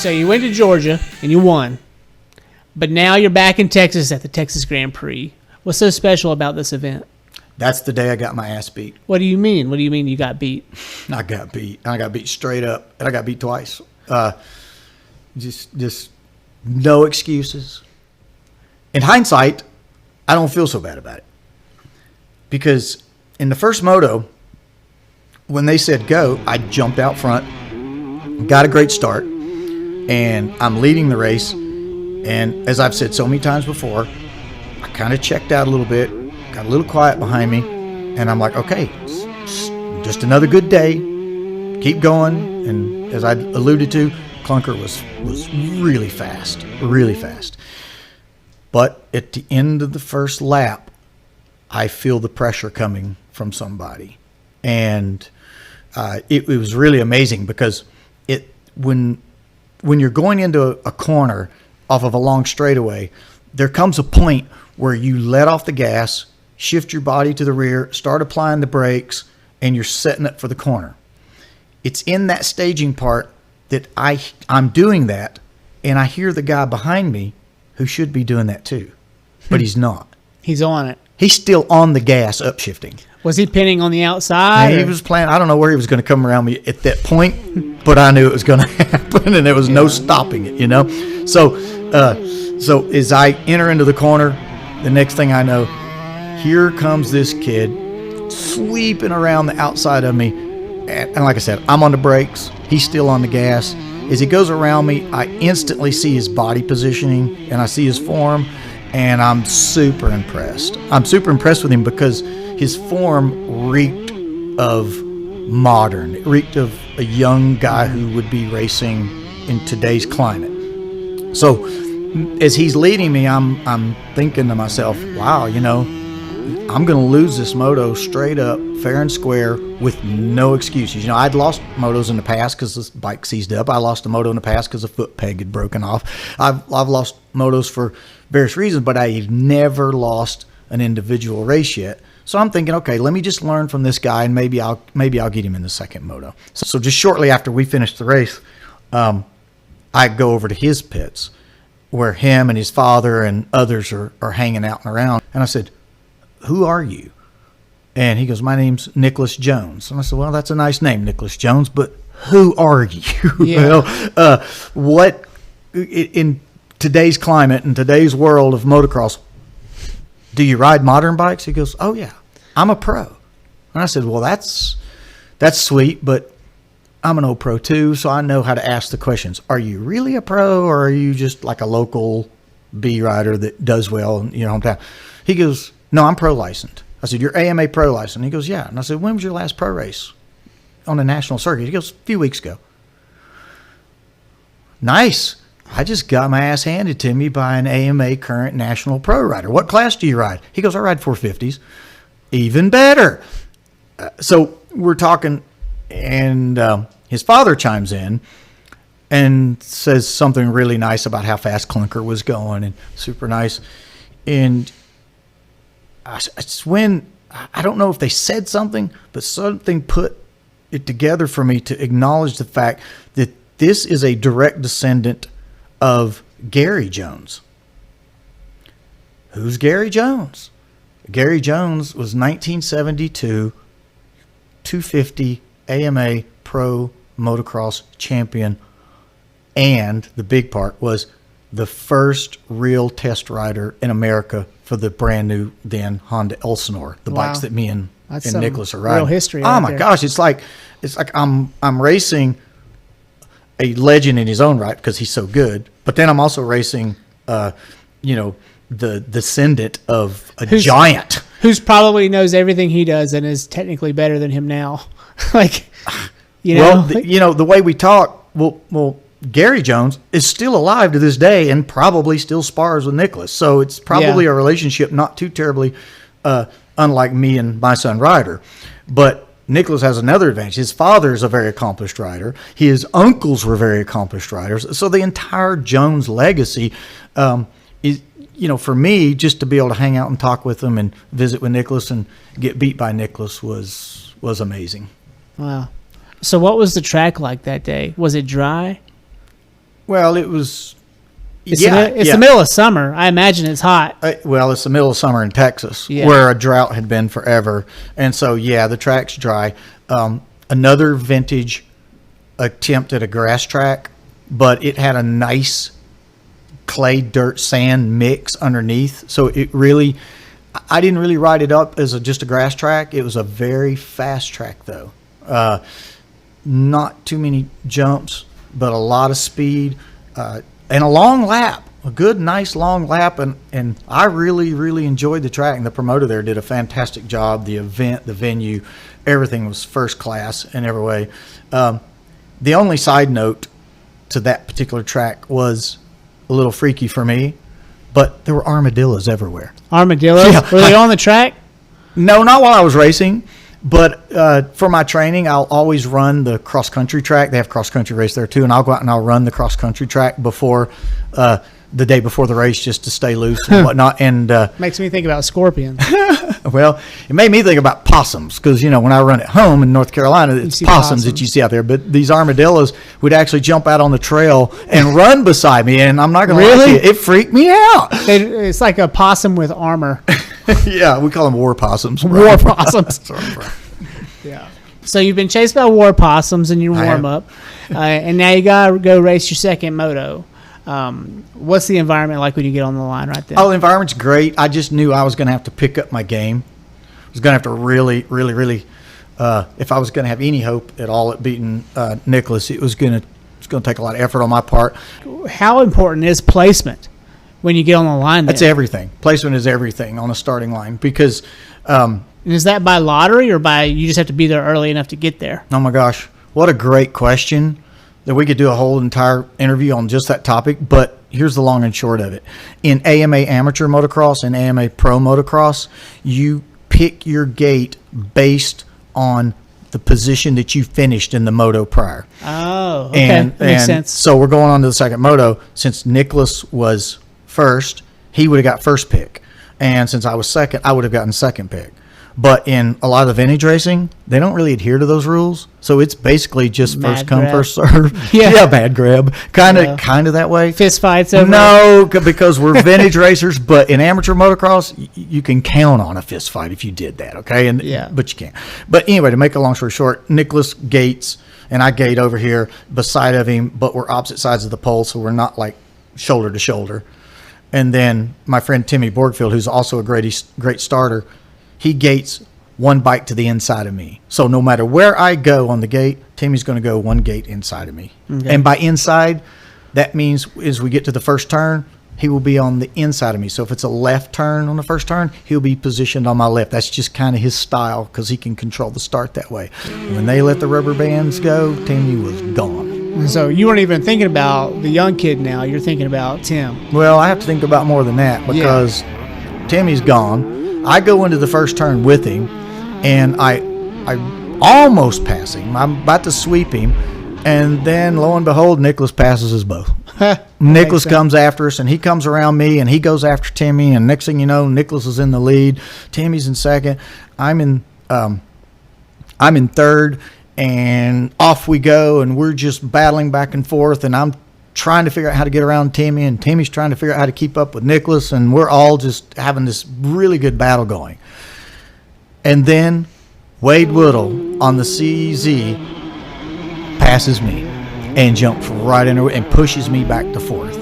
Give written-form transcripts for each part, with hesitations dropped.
So you went to Georgia and you won. But now you're back in Texas at the Texas Grand Prix. What's so special about this event? That's the day I got my ass beat. What do you mean? What do you mean you got beat? I got beat. I got beat straight up, and I got beat twice. Just no excuses. In hindsight, I don't feel so bad about it. Because in the first moto, when they said go, I jumped out front, got a great start, and I'm leading the race. And as I've said so many times before, I kind of checked out a little bit, got a little quiet behind me, and I'm like, okay, just another good day. Keep going. And as I alluded to, Clunker was really fast, really fast. But at the end of the first lap, I feel the pressure coming from somebody. And it was really amazing because when you're going into a corner off of a long straightaway, there comes a point where you let off the gas, shift your body to the rear, start applying the brakes, and you're setting it for the corner. It's in that staging part that I'm doing that, and I hear the guy behind me who should be doing that too, but he's not. He's on it. He's still on the gas, upshifting. Was he pinning on the outside? He was playing. I don't know where he was going to come around me at that point, but I knew it was going to happen, and there was no stopping it, you know? So as I enter into the corner, the next thing I know, here comes this kid sweeping around the outside of me. And like I said, I'm on the brakes. He's still on the gas. As he goes around me, I instantly see his body positioning, and I see his form, and I'm super impressed. I'm super impressed with him because his form reeked of modern. It reeked of a young guy who would be racing in today's climate. So as he's leading me, I'm thinking to myself, wow, you know, I'm going to lose this moto straight up, fair and square, with no excuses. You know, I'd lost motos in the past because the bike seized up. I lost a moto in the past because the foot peg had broken off. I've lost motos for various reasons, but I've never lost an individual race yet. So I'm thinking, okay, let me just learn from this guy, and maybe I'll get him in the second moto. So just shortly after we finished the race, I go over to his pits where him and his father and others are hanging out and around. And I said, who are you? And he goes, my name's Nicholas Jones. And I said, well, that's a nice name, Nicholas Jones, but who are you? Yeah. What in today's climate, in today's world of motocross, do you ride modern bikes? He goes, oh yeah, I'm a pro. And I said, well, that's sweet, but I'm an old pro too, so I know how to ask the questions. Are you really a pro, or are you just like a local B rider that does well in your hometown? He goes, no, I'm pro licensed. I said, you're AMA pro licensed? He goes, yeah. And I said, when was your last pro race on the national circuit? He goes, a few weeks ago. Nice. I just got my ass handed to me by an AMA current national pro rider. What class do you ride? He goes, I ride 450s. Even better. So we're talking, and his father chimes in and says something really nice about how fast Clunker was going, and super nice. And it's when, I don't know if they said something, but something put it together for me to acknowledge the fact that this is a direct descendant of Gary Jones. Who's Gary Jones? Gary Jones was 1972 250 AMA Pro Motocross champion, and the big part was the first real test rider in America for the brand new then Honda Elsinore, the bikes that me and Nicholas are riding. Real history. Oh my gosh, it's like I'm racing a legend in his own right because he's so good, but then I'm also racing, the descendant of a giant who's probably knows everything he does and is technically better than him now. The way we talk, well, Gary Jones is still alive to this day and probably still spars with Nicholas. So it's probably a relationship not too terribly unlike me and my son Ryder. But Nicholas has another advantage. His father is a very accomplished rider. His uncles were very accomplished riders. So the entire Jones legacy is, for me, just to be able to hang out and talk with him and visit with Nicholas and get beat by Nicholas was amazing. Wow. So what was the track like that day? Was it dry? Well, it was. It's, Yeah, the middle of summer. I imagine it's hot. Well, it's the middle of summer in Texas, Yeah. where a drought had been forever, and so yeah, the track's dry. Another vintage attempt at a grass track, but it had a nice clay, dirt, sand mix underneath, so it really. I didn't really ride it up as just a grass track. It was a very fast track, though. Not too many jumps, but a lot of speed. And a long lap, a good, nice long lap, and I really, really enjoyed the track. And the promoter there did a fantastic job. The event, the venue, everything was first class in every way. The only side note to that particular track was a little freaky for me, but there were armadillos everywhere. Armadillos? Yeah. Were they on the track? No, not while I was racing. But for my training, I'll always run the cross country track. They have cross country race there too, and I'll go out and I'll run the cross country track before the day before the race, just to stay loose and whatnot. And Makes me think about scorpions. well, it made me think about possums because when I run at home in North Carolina, it's see possums that possums. you see out there. But these armadillos would actually jump out on the trail and run beside me, and I'm not going to lie to Really? you, it freaked me out. It's like a possum with armor. Yeah, we call them war possums. War possums. Sorry, bro. Yeah. So you've been chased by war possums in your I have. warm up, and now you gotta go race your second moto. What's the environment like when you get on the line right there? Oh, the environment's great. I just knew I was going to have to pick up my game. I was going to have to really, really, really, if I was going to have any hope at all at beating Nicholas, it's going to take a lot of effort on my part. How important is placement when you get on the line? That's everything. Placement is everything on a starting line because, And is that by lottery or by you just have to be there early enough to get there? oh my gosh, what a great question that we could do a whole entire interview on just that topic. But here's the long and short of it. In AMA amateur motocross and AMA pro motocross, you pick your gate based on the position that you finished in the moto prior. Oh, okay. That makes sense. So we're going on to the second moto. Since Nicholas was first, he would have got first pick. And since I was second, I would have gotten second pick. But in a lot of the vintage racing, they don't really adhere to those rules. So it's basically just Mad first come, grab. first serve. Yeah. Bad grab. Kind Yeah. of that way. Fist fights over. No, because we're vintage racers, but in amateur motocross, you can count on a fist fight if you did that, okay? And Yeah. but you can't. But anyway, to make a long story short, Nicholas gates, and I gate over here beside of him, but we're opposite sides of the pole, so we're not like shoulder to shoulder. And then my friend Timmy Borgfield, who's also a great starter, he gates one bike to the inside of me. So no matter where I go on the gate, Timmy's going to go one gate inside of me. Okay. And by inside, that means as we get to the first turn, he will be on the inside of me. So if it's a left turn on the first turn, he'll be positioned on my left. That's just kind of his style because he can control the start that way. When they let the rubber bands go, Timmy was gone. So you weren't even thinking about the young kid now. You're thinking about Tim. Well, I have to think about more than that because Timmy's gone. I go into the first turn with him, and I almost pass him. I'm about to sweep him, and then lo and behold, Nicholas passes us both. Nicholas comes after us, and he comes around me, and he goes after Timmy, and next thing you know, Nicholas is in the lead. Timmy's in second. I'm in third, and off we go, and we're just battling back and forth, and I'm trying to figure out how to get around Timmy, and Timmy's trying to figure out how to keep up with Nicholas, and we're all just having this really good battle going. And then Wade Woodall on the CZ passes me and jumps right in and pushes me back to fourth.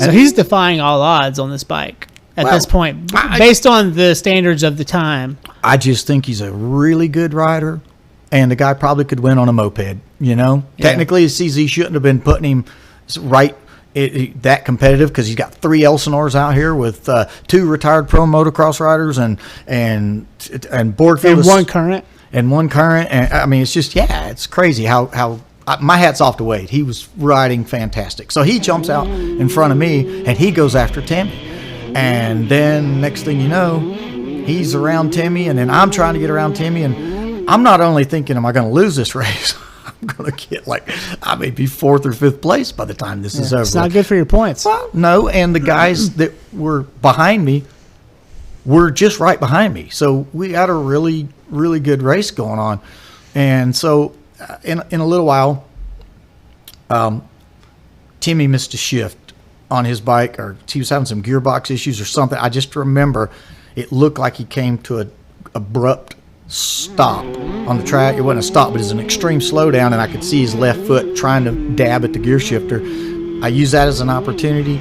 So he's defying all odds on this bike at Well, this point, based on the standards of the time. I just think he's a really good rider, and the guy probably could win on a moped. Yeah. Technically, his CZ shouldn't have been putting him right that competitive because he's got 3 Elsinores out here with 2 retired pro motocross riders and Borgfield And is- one current. and one current. And I mean, it's just it's crazy how my hat's off to Wade. He was riding fantastic. So he jumps out in front of me and he goes after Timmy. And then next thing you know, he's around Timmy, and then I'm trying to get around Timmy, and I'm not only thinking, am I going to lose this race? I'm going to get I may be 4th or 5th place by the time this is over. It's not good for your points. Well, no, and the guys that were behind me were just right behind me. So we had a really, really good race going on. And so in a little while, Timmy missed a shift on his bike, or he was having some gearbox issues or something. I just remember it looked like he came to an abrupt stop on the track. It wasn't a stop, but it was an extreme slowdown, and I could see his left foot trying to dab at the gear shifter. I used that as an opportunity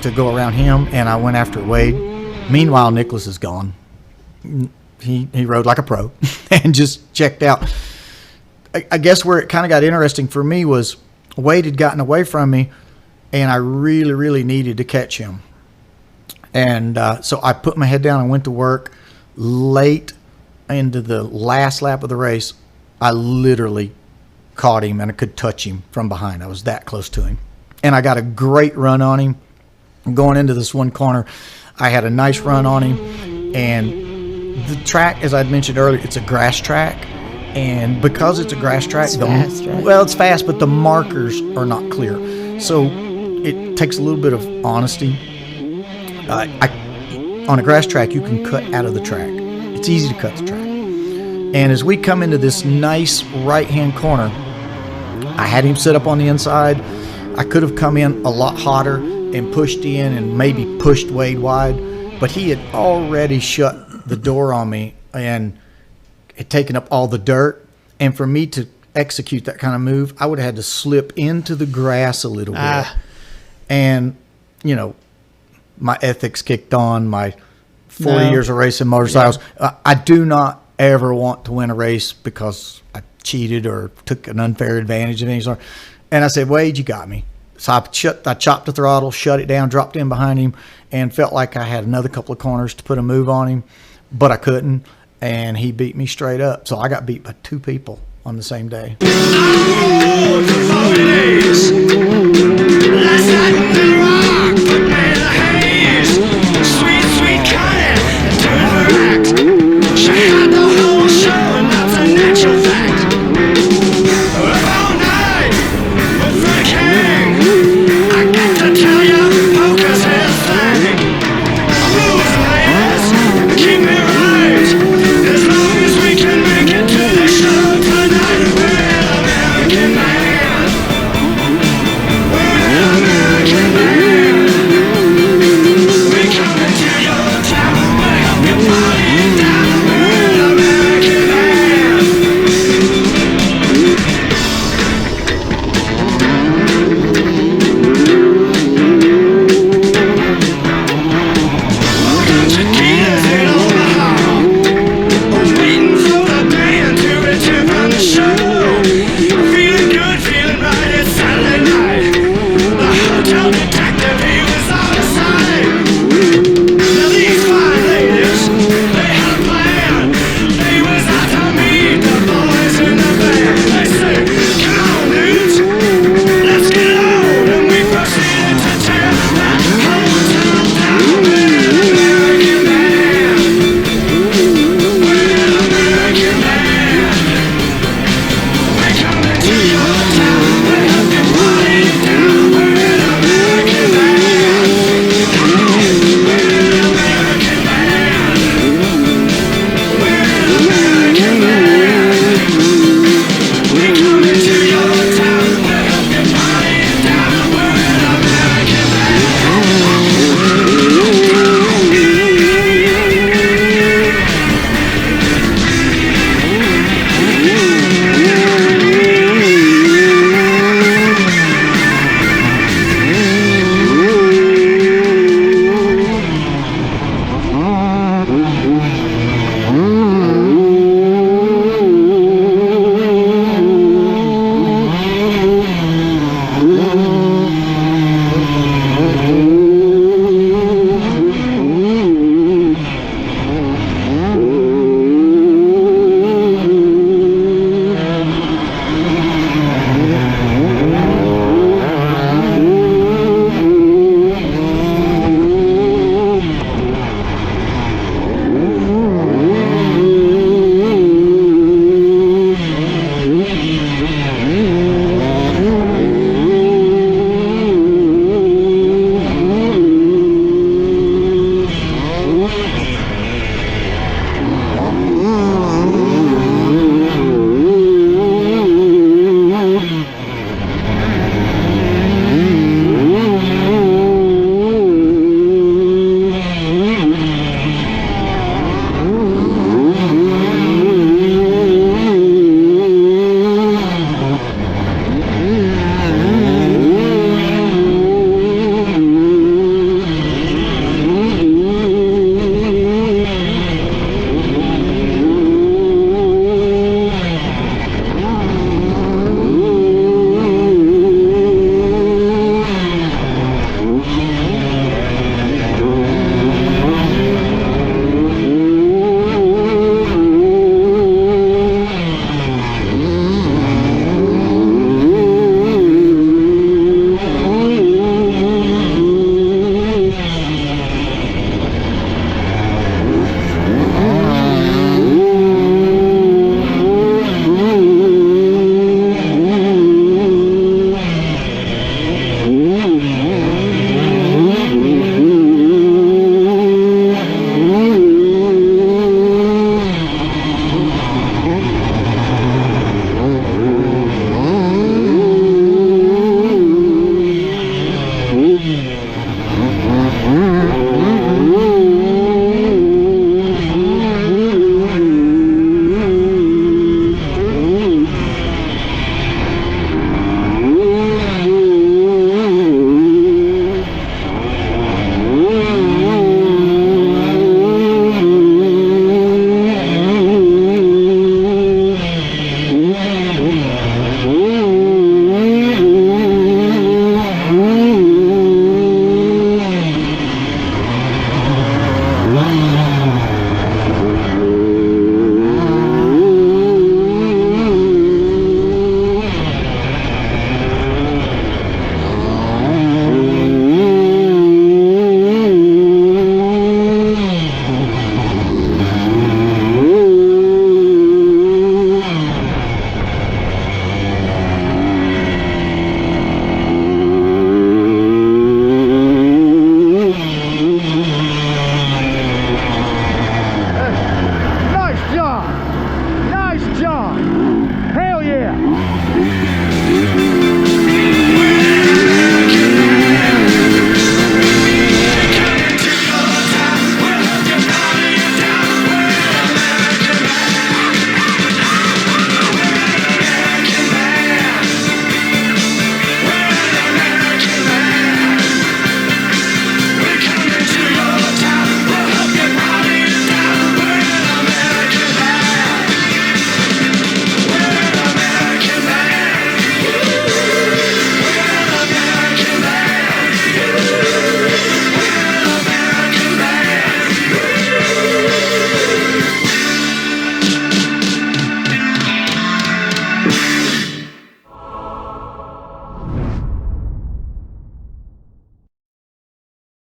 to go around him, and I went after Wade. Meanwhile, Nicholas is gone. He rode like a pro and just checked out. I guess where it kind of got interesting for me was Wade had gotten away from me, and I really, really needed to catch him. And so I put my head down and went to work. Late into the last lap of the race, I literally caught him, and I could touch him from behind. I was that close to him. And I got a great run on him. Going into this one corner, I had a nice run on him. And the track, as I'd mentioned earlier, it's a grass track. And because it's a grass track, It's fast, right? well, it's fast, but the markers are not clear. So it takes a little bit of honesty. On a grass track, you can cut out of the track. It's easy to cut the track. And as we come into this nice right-hand corner, I had him set up on the inside. I could have come in a lot hotter and pushed in and maybe pushed Wade wide, but he had already shut the door on me and had taken up all the dirt. And for me to execute that kind of move, I would have had to slip into the grass a little bit. And, you know, my ethics kicked on, my 40 years of racing motorcycles. Yeah. I do not ever want to win a race because I cheated or took an unfair advantage of any sort. And I said, Wade, you got me. So I chopped the throttle, shut it down, dropped in behind him, and felt like I had another couple of corners to put a move on him, but I couldn't, and he beat me straight up. So I got beat by 2 people on the same day. To keep